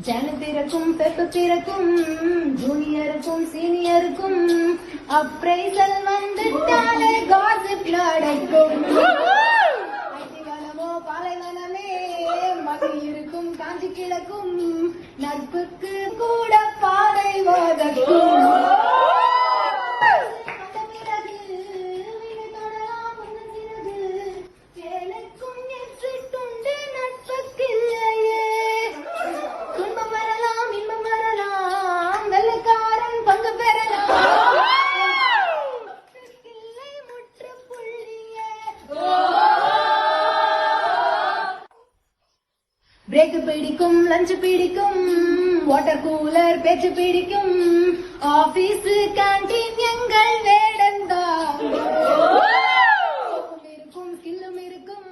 ஜனு பிறக்கும் பெப்பு பிறக்கும் ஜூனியருக்கும் சீனியருக்கும் அப்ரைசல் வந்துட்டாலே காசிப் நடக்கும். அடிவனமோ பாலைவனமே மகி இருக்கும் காஞ்சி கிழக்கும் நட்புக்கு கூட பாதை வதக்கும். பிரேக் பிடிக்கும், லஞ்ச் பிடிக்கும், வாட்டர் கூலர் பேச்சு பிடிக்கும், ஆபீஸ் கேண்டீன் எங்கள் வேடந்தான். இருக்கும் ஸ்கில்லும் இருக்கும்,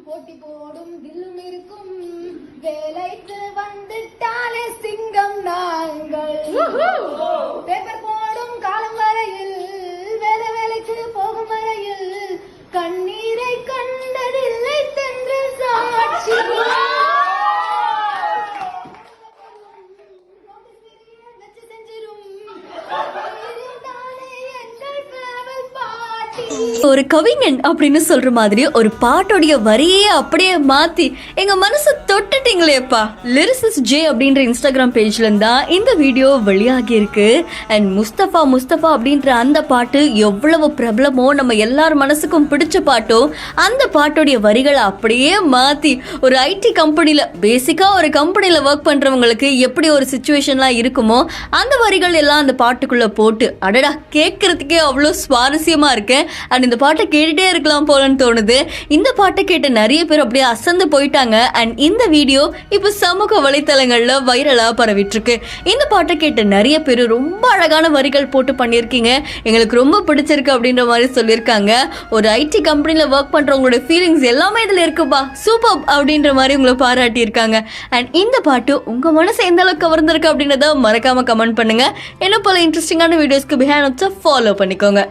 போட்டி போடும் தில்லும் இருக்கும், வேலைக்கு வந்துட்டாலே சிங்கம் நாங்கள். பேப்பர் போடும் காலம் வரையில் வேலைக்கு போகும் வரையில் கண்ணீரை கண்டதில்லை தென்று சாட்சி. ஒரு கவிஞன் அப்படின்னு சொல்ற மாதிரி ஒரு பாட்டோடைய வரியே அப்படியே மாத்தி எங்க மனசை தொட்டுட்டீங்களேப்பா. லிரிசிஸ்ட் ஜே அப்படின்ற இன்ஸ்டாகிராம் பேஜ்ல இருந்தா இந்த வீடியோ வெளியாகி இருக்கு. அண்ட் முஸ்தபா அப்படின்ற அந்த பாட்டு எவ்வளவு பிரபலமோ, நம்ம எல்லார் மனசுக்கும் பிடிச்ச பாட்டோ, அந்த பாட்டோடைய வரிகளை அப்படியே மாத்தி ஒரு ஐடி கம்பெனில, பேசிக்கா ஒரு கம்பெனில ஒர்க் பண்றவங்களுக்கு எப்படி ஒரு சிச்சுவேஷன்லாம் இருக்குமோ அந்த வரிகள் எல்லாம் அந்த பாட்டுக்குள்ள போட்டு அடடா கேட்கறதுக்கே அவ்வளோ சுவாரஸ்யமா இருக்கு. அண்ட் இந்த பாட்டை கேட்டுட்டே இருக்கலாம் போலன்னு தோணுது. இந்த பாட்டை கேட்ட நிறைய பேர் அப்படியே அசந்து போயிட்டாங்க. அண்ட் இந்த வீடியோ இப்போ சமூக வலைத்தளங்கள்ல வைரலா பரவிட்டு இருக்கு. இந்த பாட்டை கேட்ட நிறைய பேர் ரொம்ப அழகான வரிகள் போட்டு பண்ணியிருக்கீங்க, எங்களுக்கு ரொம்ப பிடிச்சிருக்கு அப்படின்ற மாதிரி சொல்லியிருக்காங்க. ஒரு ஐடி கம்பெனில ஒர்க் பண்றவங்களோட ஃபீலிங்ஸ் எல்லாமே இதுல இருக்குப்பா, சூப்பர் அப்படின்ற மாதிரி உங்களை பாராட்டி இருக்காங்க. அண்ட் இந்த பாட்டு உங்க மனசு எந்த அளவுக்கு கவர்ந்திருக்கு அப்படின்றத மறக்காம கமெண்ட் பண்ணுங்க. என்ன போல இன்ட்ரெஸ்டிங்கான வீடியோஸ்க்கு பிஹைண்ட் ஃபாலோ பண்ணிக்கோங்க.